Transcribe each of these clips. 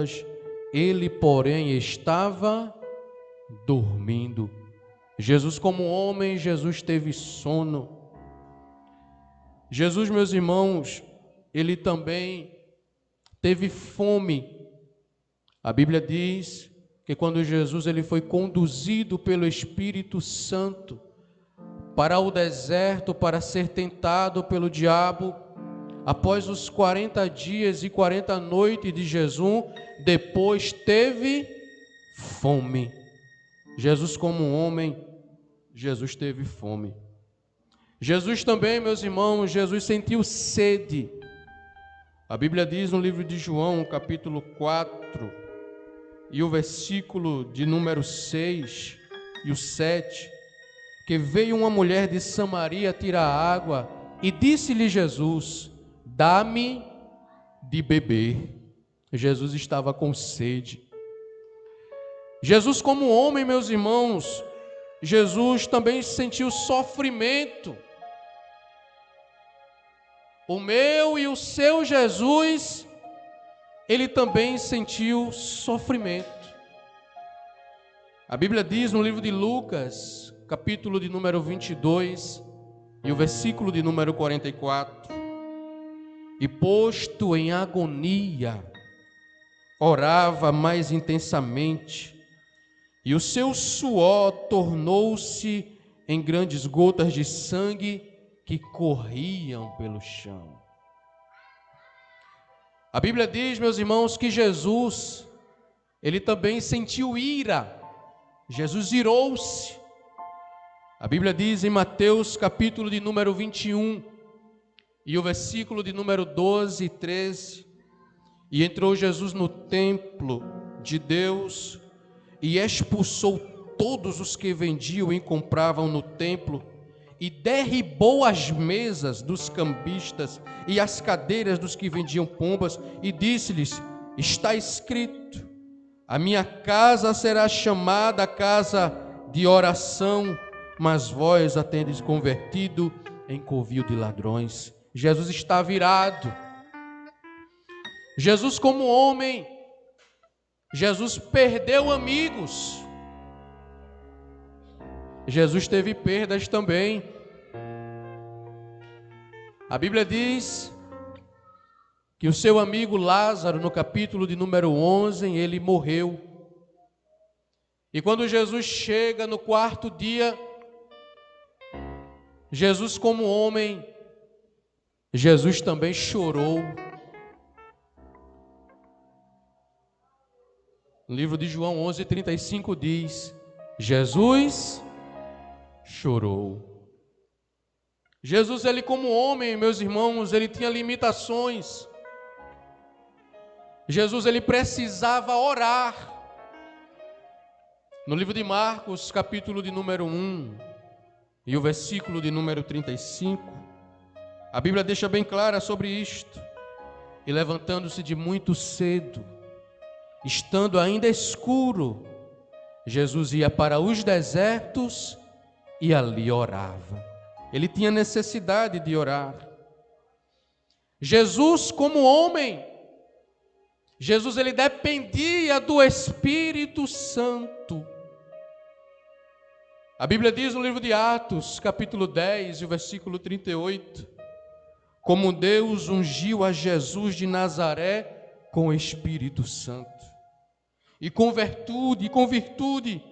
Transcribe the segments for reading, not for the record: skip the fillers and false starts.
ondas, ele, porém, estava dormindo. Jesus, como homem, Jesus teve sono. Jesus, meus irmãos, ele também teve fome. A Bíblia diz que quando Jesus ele foi conduzido pelo Espírito Santo para o deserto para ser tentado pelo diabo, após os 40 dias e 40 noites de jejum, depois teve fome. Jesus, como homem, Jesus teve fome. Jesus também, meus irmãos, Jesus sentiu sede. A Bíblia diz no livro de João, capítulo 4, e o versículo de número 6 e o 7, que veio uma mulher de Samaria tirar água, e disse-lhe Jesus: dá-me de beber. Jesus estava com sede. Jesus, como homem, meus irmãos, Jesus também sentiu sofrimento. O meu e o seu Jesus, ele também sentiu sofrimento. A Bíblia diz no livro de Lucas, capítulo de número 22, e o versículo de número 44, e posto em agonia, orava mais intensamente, e o seu suor tornou-se em grandes gotas de sangue que corriam pelo chão. A Bíblia diz, meus irmãos, que Jesus, ele também sentiu ira. Jesus irou-se. A Bíblia diz em Mateus, capítulo de número 21, e o versículo de número 12 e 13, e entrou Jesus no templo de Deus e expulsou todos os que vendiam e compravam no templo, e derribou as mesas dos cambistas e as cadeiras dos que vendiam pombas, e disse-lhes: está escrito, a minha casa será chamada casa de oração, mas vós a tendes convertido em covil de ladrões. Jesus está virado. Jesus, como homem, Jesus perdeu amigos. Jesus teve perdas também. A Bíblia diz que o seu amigo Lázaro, no capítulo de número 11, ele morreu. E quando Jesus chega no quarto dia, Jesus, como homem, Jesus também chorou. No livro de João 11:35 diz: Jesus chorou. Jesus, ele como homem, meus irmãos, ele tinha limitações. Jesus, ele precisava orar. No livro de Marcos, capítulo de número 1, e o versículo de número 35, a Bíblia deixa bem clara sobre isto. E levantando-se de muito cedo, estando ainda escuro, Jesus ia para os desertos e ali orava. Ele tinha necessidade de orar. Jesus, como homem, Jesus, ele dependia do Espírito Santo. A Bíblia diz no livro de Atos, capítulo 10, e o versículo 38, como Deus ungiu a Jesus de Nazaré com o Espírito Santo, e com virtude,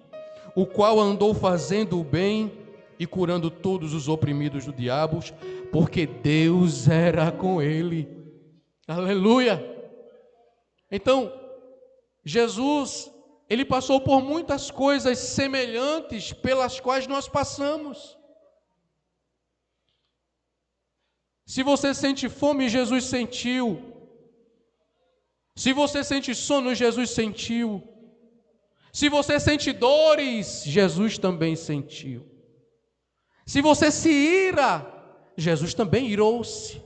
o qual andou fazendo o bem e curando todos os oprimidos do diabo, porque Deus era com ele. Aleluia! Então, Jesus, ele passou por muitas coisas semelhantes pelas quais nós passamos. Se você sente fome, Jesus sentiu. Se você sente sono, Jesus sentiu. Se você sente dores, Jesus também sentiu. Se você se ira, Jesus também irou-se.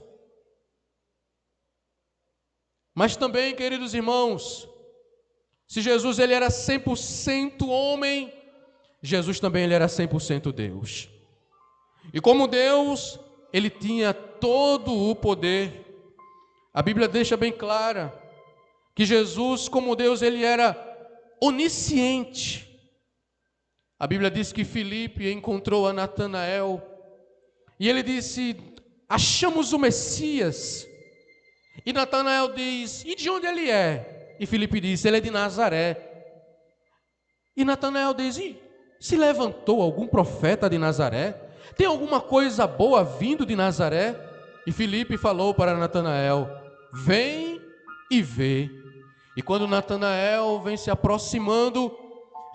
Mas também, queridos irmãos, se Jesus ele era 100% homem, Jesus também ele era 100% Deus. E como Deus, ele tinha todo o poder. A Bíblia deixa bem clara que Jesus, como Deus, ele era onisciente. A Bíblia diz que Filipe encontrou a Natanael e ele disse: achamos o Messias. E Natanael diz: e de onde ele é? E Filipe disse: ele é de Nazaré. E Natanael diz: e se levantou algum profeta de Nazaré? Tem alguma coisa boa vindo de Nazaré? E Filipe falou para Natanael: vem e vê. E quando Natanael vem se aproximando,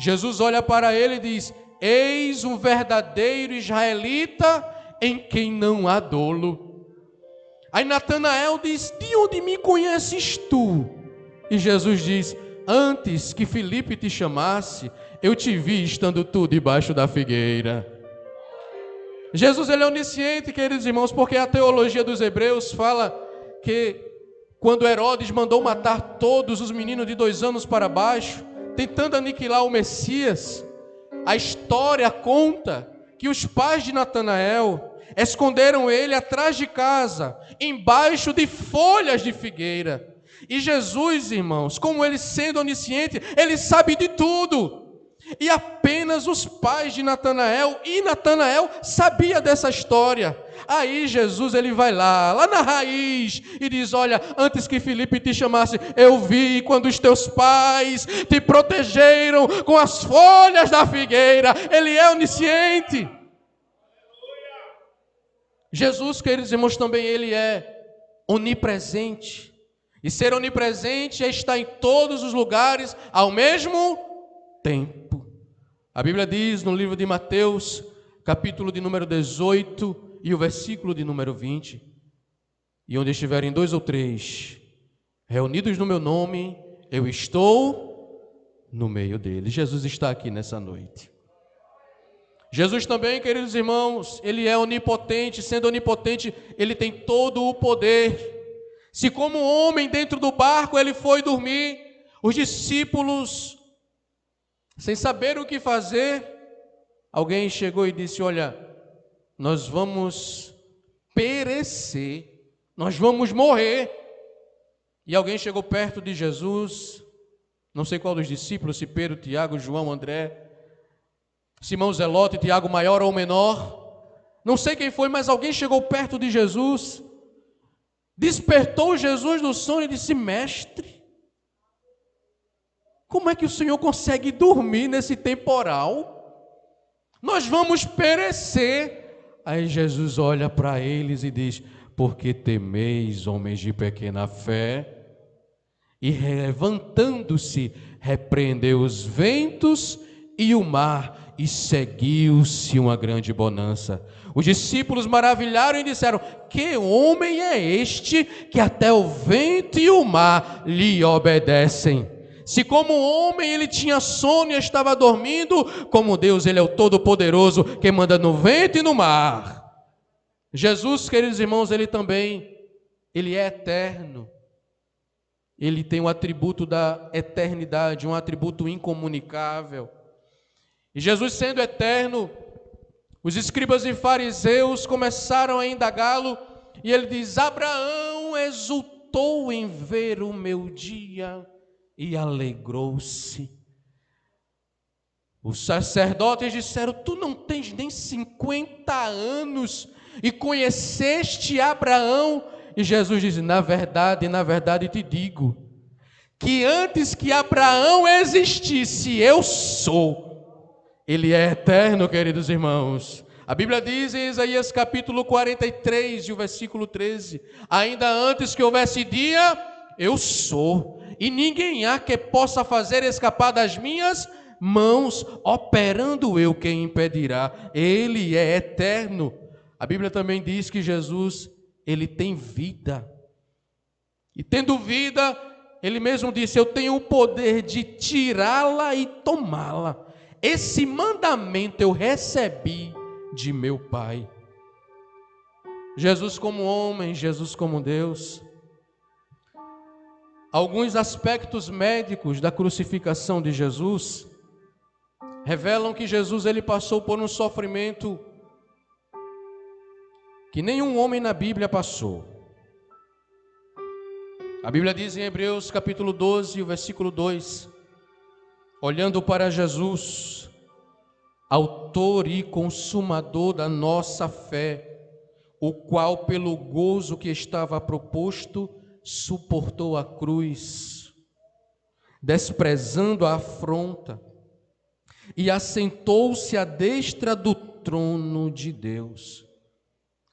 Jesus olha para ele e diz: eis um verdadeiro israelita em quem não há dolo. Aí Natanael diz: de onde me conheces tu? E Jesus diz: antes que Filipe te chamasse, eu te vi estando tu debaixo da figueira. Jesus, ele é onisciente, queridos irmãos, porque a teologia dos hebreus fala que quando Herodes mandou matar todos os meninos de 2 anos para baixo, tentando aniquilar o Messias, a história conta que os pais de Natanael esconderam ele atrás de casa, embaixo de folhas de figueira. E Jesus, irmãos, como ele sendo onisciente, ele sabe de tudo. E apenas os pais de Natanael, e Natanael sabia dessa história. Aí Jesus, ele vai lá na raiz e diz: olha, antes que Filipe te chamasse, eu vi quando os teus pais te protegeram com as folhas da figueira. Ele é onisciente. Jesus, queridos irmãos, também ele é onipresente. E ser onipresente é estar em todos os lugares ao mesmo tempo. A Bíblia diz no livro de Mateus, capítulo de número 18 e o versículo de número 20: e onde estiverem 2 ou 3 reunidos no meu nome, eu estou no meio deles. Jesus está aqui nessa noite. Jesus também, queridos irmãos, ele é onipotente. Sendo onipotente, ele tem todo o poder. Se como homem dentro do barco ele foi dormir, os discípulos, sem saber o que fazer, alguém chegou e disse: olha, nós vamos perecer, nós vamos morrer. E alguém chegou perto de Jesus, não sei qual dos discípulos, se Pedro, Tiago, João, André, Simão Zelote, Tiago maior ou menor, não sei quem foi, mas alguém chegou perto de Jesus, despertou Jesus do sono e disse: mestre, como é que o Senhor consegue dormir nesse temporal? Nós vamos perecer. Aí Jesus olha para eles e diz: porque temeis, homens de pequena fé? E levantando-se, repreendeu os ventos e o mar, e seguiu-se uma grande bonança. Os discípulos maravilharam e disseram: que homem é este que até o vento e o mar lhe obedecem? Se como homem ele tinha sono e estava dormindo, como Deus, ele é o Todo-Poderoso, que manda no vento e no mar. Jesus, queridos irmãos, ele também, ele é eterno. Ele tem o atributo da eternidade, um atributo incomunicável. E Jesus, sendo eterno, os escribas e fariseus começaram a indagá-lo, e ele diz: Abraão exultou em ver o meu dia e alegrou-se. Os sacerdotes disseram: tu não tens nem 50 anos e conheceste Abraão? E Jesus diz: na verdade te digo, que antes que Abraão existisse, eu sou. Ele é eterno, queridos irmãos. A Bíblia diz em Isaías capítulo 43, e o versículo 13: ainda antes que houvesse dia, eu sou, e ninguém há que possa fazer escapar das minhas mãos, operando eu quem impedirá. Ele é eterno. A Bíblia também diz que Jesus, ele tem vida, e tendo vida, ele mesmo disse: eu tenho o poder de tirá-la e tomá-la. Esse mandamento eu recebi de meu Pai. Jesus como homem, Jesus como Deus. Alguns aspectos médicos da crucificação de Jesus revelam que Jesus, ele passou por um sofrimento que nenhum homem na Bíblia passou. A Bíblia diz em Hebreus capítulo 12, o versículo 2: olhando para Jesus, autor e consumador da nossa fé, o qual pelo gozo que estava proposto, suportou a cruz, desprezando a afronta, e assentou-se à destra do trono de Deus.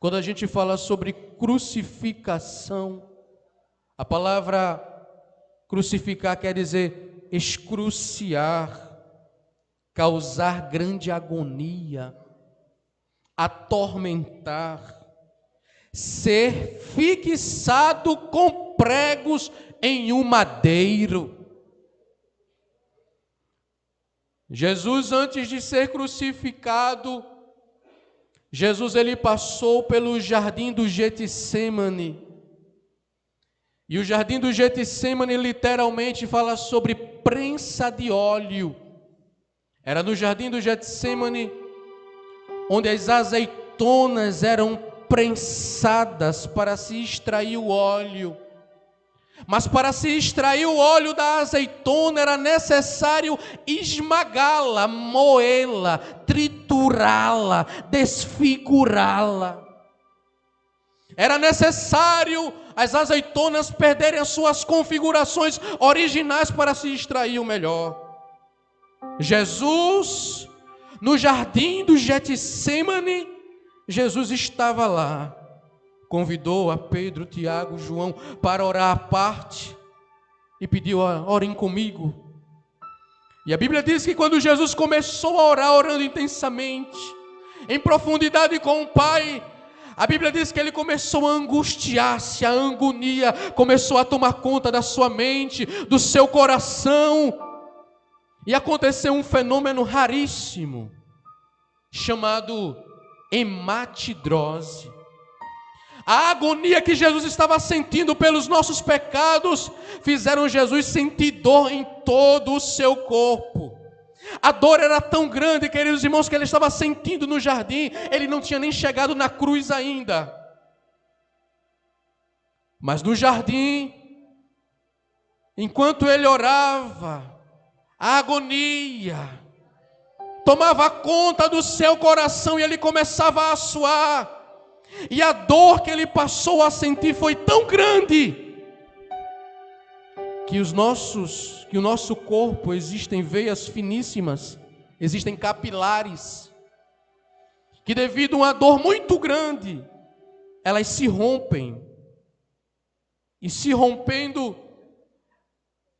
Quando a gente fala sobre crucificação, a palavra crucificar quer dizer excruciar, causar grande agonia, atormentar, ser fixado com pregos em um madeiro. Jesus, antes de ser crucificado, Jesus ele passou pelo jardim do Getsêmani. E o jardim do Getsêmani literalmente fala sobre prensa de óleo. Era no jardim do Getsêmani onde as azeitonas eram prensadas para se extrair o óleo. Mas para se extrair o óleo da azeitona era necessário esmagá-la, moê-la, triturá-la, desfigurá-la. Era necessário as azeitonas perderem as suas configurações originais para se extrair o melhor. Jesus, no jardim do Getsêmani, Jesus estava lá. Convidou a Pedro, Tiago, João para orar à parte e pediu: orem comigo. E a Bíblia diz que quando Jesus começou a orar, orando intensamente, em profundidade com o Pai, a Bíblia diz que ele começou a angustiar-se, a agonia começou a tomar conta da sua mente, do seu coração, e aconteceu um fenômeno raríssimo, chamado hematidrose. A agonia que Jesus estava sentindo pelos nossos pecados fizeram Jesus sentir dor em todo o seu corpo. A dor era tão grande, queridos irmãos, que ele estava sentindo no jardim. Ele não tinha nem chegado na cruz ainda. Mas no jardim, enquanto ele orava, a agonia tomava conta do seu coração e ele começava a suar. E a dor que ele passou a sentir foi tão grande que o nosso corpo existem veias finíssimas, existem capilares, que devido a uma dor muito grande, elas se rompem. E se rompendo,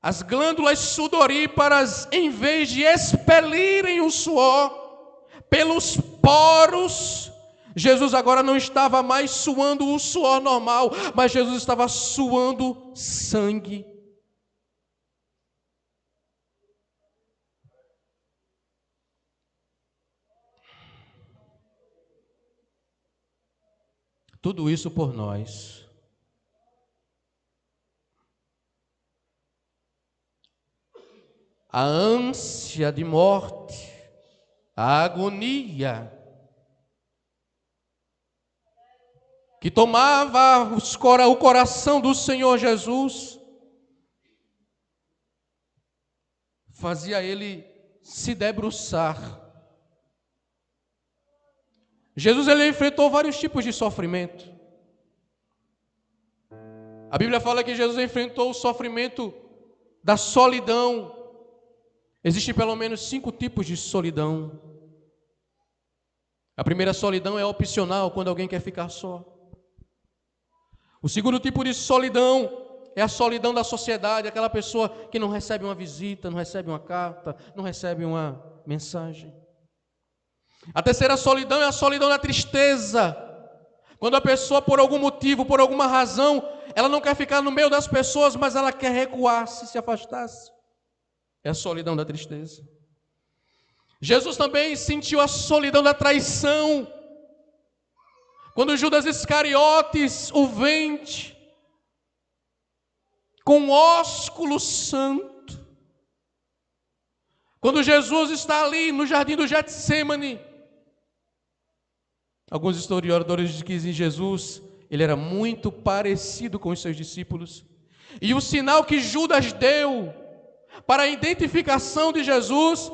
as glândulas sudoríparas, em vez de expelirem o suor pelos poros, Jesus agora não estava mais suando o suor normal, mas Jesus estava suando sangue. Tudo isso por nós. A ânsia de morte, a agonia que tomava o coração do Senhor Jesus, fazia ele se debruçar. Jesus ele enfrentou vários tipos de sofrimento. A Bíblia fala que Jesus enfrentou o sofrimento da solidão. Existem pelo menos 5 tipos de solidão. A primeira solidão é opcional, quando alguém quer ficar só. O segundo tipo de solidão é a solidão da sociedade, aquela pessoa que não recebe uma visita, não recebe uma carta, não recebe uma mensagem. A terceira solidão é a solidão da tristeza, quando a pessoa, por algum motivo, por alguma razão, ela não quer ficar no meio das pessoas, mas ela quer recuar-se, se afastar-se. É a solidão da tristeza. Jesus também sentiu a solidão da traição, quando Judas Iscariotes o vende com ósculo santo. Quando Jesus está ali no jardim do Getsêmani, alguns historiadores dizem que Jesus, ele era muito parecido com os seus discípulos. E o sinal que Judas deu para a identificação de Jesus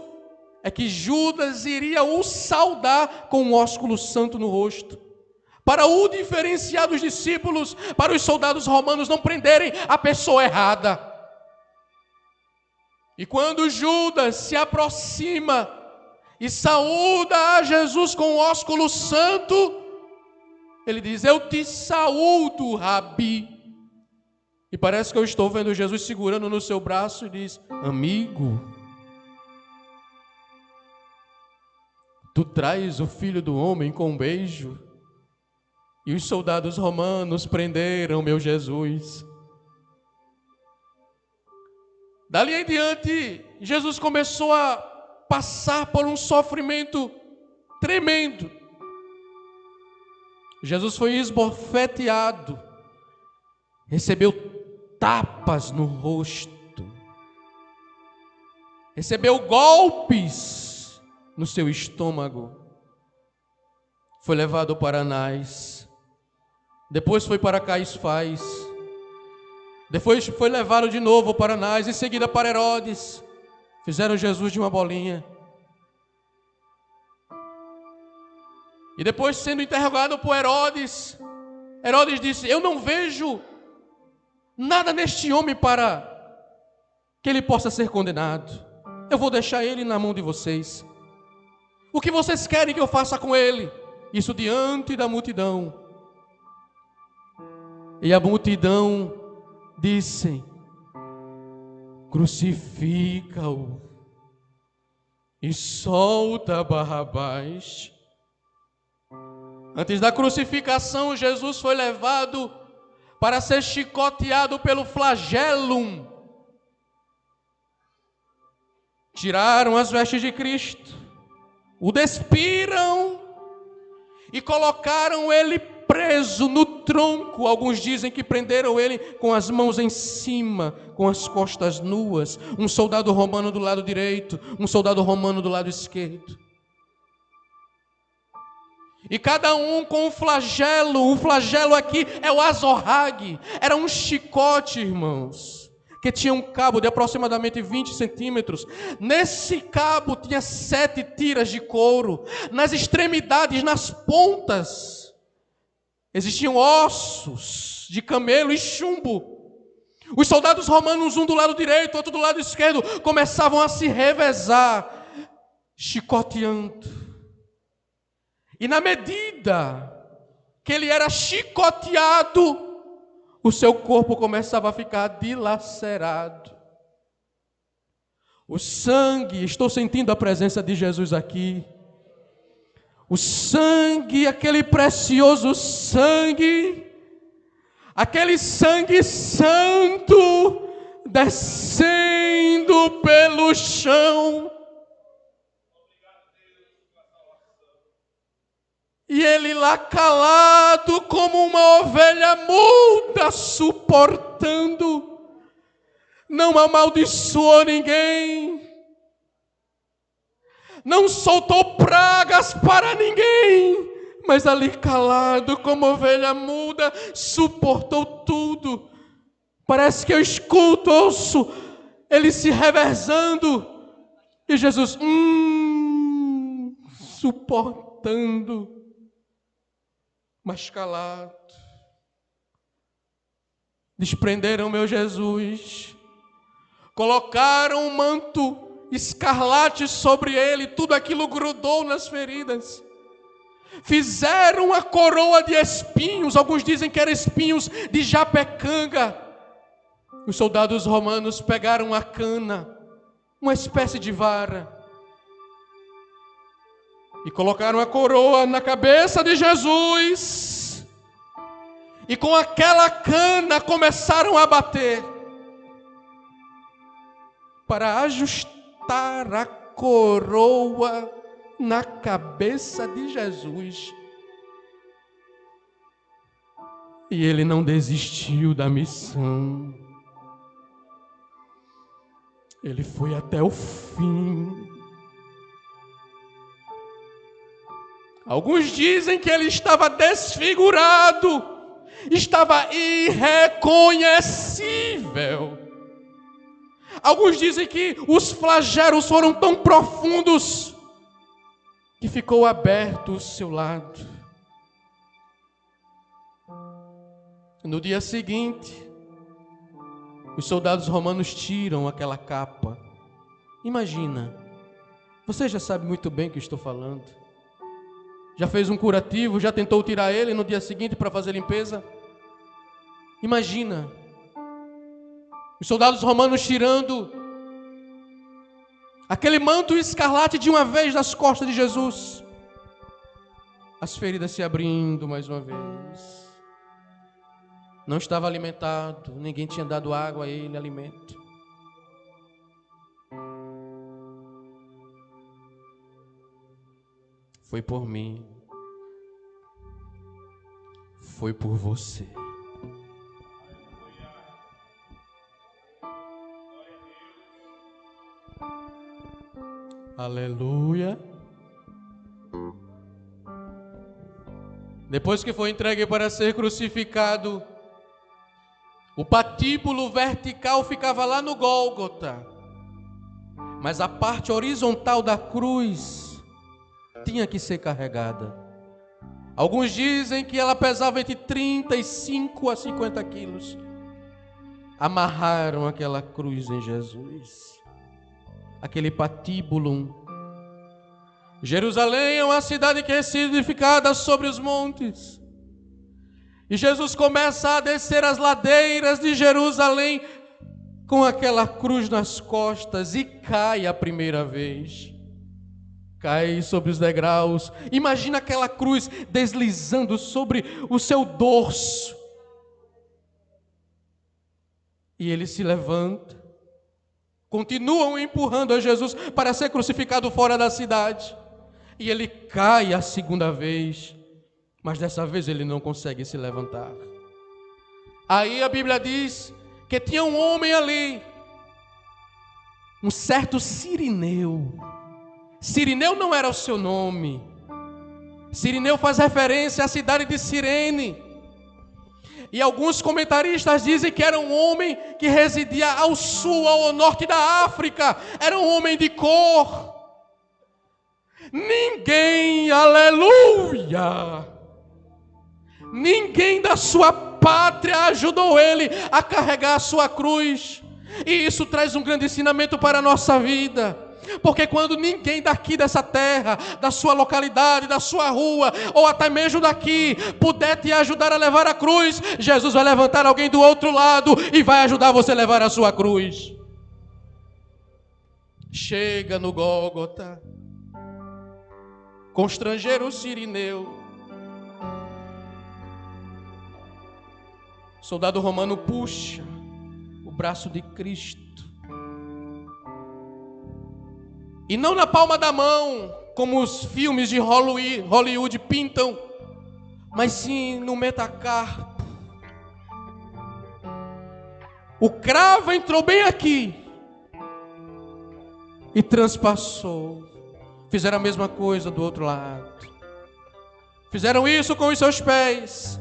é que Judas iria o saudar com um ósculo santo no rosto, para o diferenciar dos discípulos, para os soldados romanos não prenderem a pessoa errada. E quando Judas se aproxima e saúda a Jesus com o ósculo santo, ele diz: eu te saúdo, Rabi. E parece que eu estou vendo Jesus segurando no seu braço e diz: amigo, tu traz o Filho do Homem com um beijo. E os soldados romanos prenderam meu Jesus. Dali em diante, Jesus começou a passar por um sofrimento tremendo. Jesus foi esbofeteado, recebeu tapas no rosto, recebeu golpes no seu estômago, foi levado para Anás, depois foi para Caifás, depois foi levado de novo para Anás, em seguida para Herodes. Fizeram Jesus de uma bolinha. E depois, sendo interrogado por Herodes, Herodes disse: eu não vejo nada neste homem para que ele possa ser condenado. Eu vou deixar ele na mão de vocês. O que vocês querem que eu faça com ele? Isso diante da multidão. E a multidão disse: crucifica-o e solta Barrabás. Antes da crucificação, Jesus foi levado para ser chicoteado pelo flagellum. Tiraram as vestes de Cristo, o despiram e colocaram ele preso no tronco. Alguns dizem que prenderam ele com as mãos em cima, com as costas nuas. Um soldado romano do lado direito, um soldado romano do lado esquerdo. E cada um com um flagelo. O flagelo aqui é o azorrague. Era um chicote, irmãos, que tinha um cabo de aproximadamente 20 centímetros. Nesse cabo tinha 7 tiras de couro. Nas extremidades, nas pontas, existiam ossos de camelo e chumbo. Os soldados romanos, um do lado direito, outro do lado esquerdo, começavam a se revezar, chicoteando. E na medida que ele era chicoteado, o seu corpo começava a ficar dilacerado. O sangue, estou sentindo a presença de Jesus aqui. O sangue, aquele precioso sangue, aquele sangue santo descendo pelo chão. E ele lá calado como uma ovelha muda, suportando, não amaldiçoou ninguém, não soltou pragas para ninguém, mas ali calado como ovelha muda, suportou tudo. Parece que eu escuto, ouço ele se reversando, e Jesus suportando, mas calado. Desprenderam meu Jesus, colocaram um manto escarlate sobre ele, tudo aquilo grudou nas feridas. Fizeram a coroa de espinhos, alguns dizem que eram espinhos de japecanga. Os soldados romanos pegaram a cana, uma espécie de vara, e colocaram a coroa na cabeça de Jesus. E com aquela cana começaram a bater, para ajustar a coroa na cabeça de Jesus. E ele não desistiu da missão. Ele foi até o fim. Alguns dizem que ele estava desfigurado estava irreconhecível. Alguns dizem que os flagelos foram tão profundos que ficou aberto o seu lado. No dia seguinte, os soldados romanos tiram aquela capa. Imagina, você já sabe muito bem o que estou falando. Já fez um curativo, já tentou tirar ele no dia seguinte para fazer limpeza? Imagina, os soldados romanos tirando aquele manto escarlate de uma vez das costas de Jesus. As feridas se abrindo mais uma vez. Não estava alimentado, ninguém tinha dado água a ele, alimento. Foi por mim. Foi por você. Aleluia. Depois que foi entregue para ser crucificado, o patíbulo vertical ficava lá no Gólgota, mas a parte horizontal da cruz tinha que ser carregada. Alguns dizem que ela pesava entre 35 a 50 quilos. Amarraram aquela cruz em Jesus, aquele patíbulo. Jerusalém é uma cidade que é edificada sobre os montes. E Jesus começa a descer as ladeiras de Jerusalém com aquela cruz nas costas e cai a primeira vez. Cai sobre os degraus. Imagina aquela cruz deslizando sobre o seu dorso. E ele se levanta. Continuam empurrando a Jesus para ser crucificado fora da cidade. E ele cai a segunda vez. Mas dessa vez ele não consegue se levantar. Aí a Bíblia diz que tinha um homem ali, um certo Cirineu. Cirineu não era o seu nome. Cirineu faz referência à cidade de Cirene. E alguns comentaristas dizem que era um homem que residia ao sul, ao norte da África. Era um homem de cor. Ninguém, aleluia, ninguém da sua pátria ajudou ele a carregar a sua cruz. E isso traz um grande ensinamento para a nossa vida. Porque quando ninguém daqui dessa terra, da sua localidade, da sua rua, ou até mesmo daqui, puder te ajudar a levar a cruz, Jesus vai levantar alguém do outro lado e vai ajudar você a levar a sua cruz. Chega no Gólgota, constrangeram o Cirineu. O soldado romano puxa o braço de Cristo. E não na palma da mão, como os filmes de Hollywood pintam, mas sim no metacarpo. O cravo entrou bem aqui e transpassou. Fizeram a mesma coisa do outro lado. Fizeram isso com os seus pés.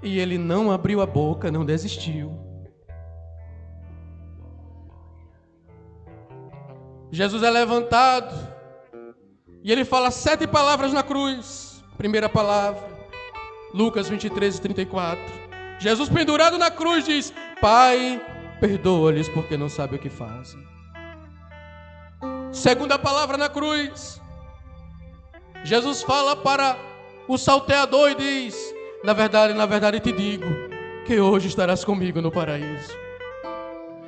E ele não abriu a boca, não desistiu. Jesus é levantado e ele fala 7 palavras na cruz. Primeira palavra, Lucas 23:34. Jesus pendurado na cruz diz: Pai, perdoa-lhes porque não sabem o que fazem. Segunda palavra na cruz, Jesus fala para o salteador e diz: na verdade te digo que hoje estarás comigo no paraíso.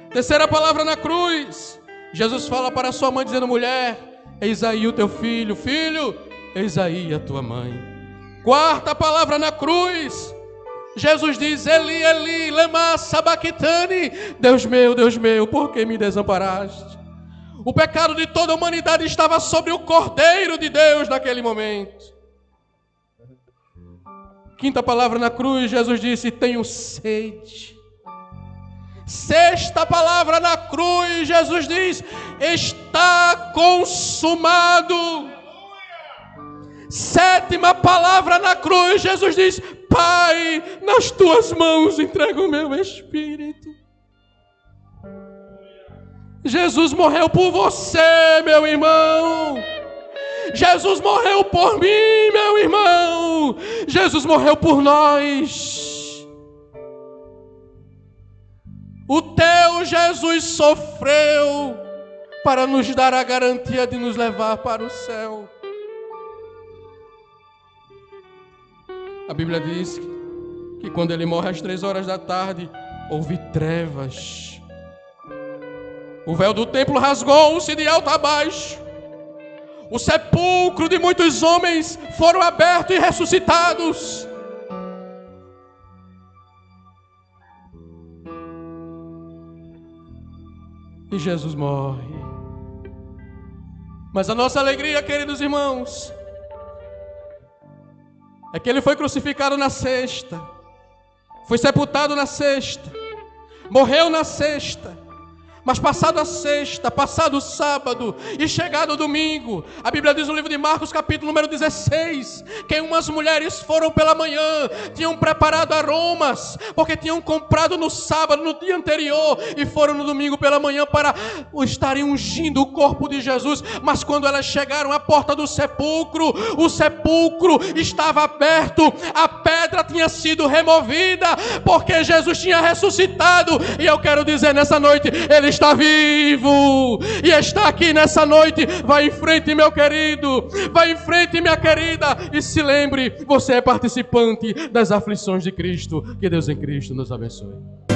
Terceira palavra na cruz, Jesus fala para sua mãe dizendo: mulher, eis aí o teu filho. Filho, eis aí a tua mãe. Quarta palavra na cruz, Jesus diz: Eli, Eli, lema sabachthani. Deus meu, por que me desamparaste? O pecado de toda a humanidade estava sobre o Cordeiro de Deus naquele momento. Quinta palavra na cruz, Jesus disse: tenho sede. Sexta palavra na cruz, Jesus diz: está consumado. Sétima palavra na cruz, Jesus diz: Pai, nas tuas mãos entrego o meu espírito. Jesus morreu por você, meu irmão. Jesus morreu por mim, meu irmão. Jesus morreu por nós. O teu Jesus sofreu para nos dar a garantia de nos levar para o céu. A Bíblia diz que quando ele morre às 3 da tarde, houve trevas. O véu do templo rasgou-se de alto a baixo. O sepulcro de muitos homens foram abertos e ressuscitados. E Jesus morre. Mas a nossa alegria, queridos irmãos, é que ele foi crucificado na sexta, foi sepultado na sexta, morreu na sexta. Mas passado a sexta, passado o sábado e chegado o domingo, a Bíblia diz no livro de Marcos, capítulo número 16, que umas mulheres foram pela manhã, tinham preparado aromas, porque tinham comprado no sábado, no dia anterior, e foram no domingo pela manhã para estarem ungindo o corpo de Jesus. Mas quando elas chegaram à porta do sepulcro, o sepulcro estava aberto, a pedra tinha sido removida, porque Jesus tinha ressuscitado. E eu quero dizer nessa noite, ele está vivo e está aqui nessa noite. Vai em frente, meu querido, vai em frente, minha querida, e se lembre, você é participante das aflições de Cristo. Que Deus em Cristo nos abençoe.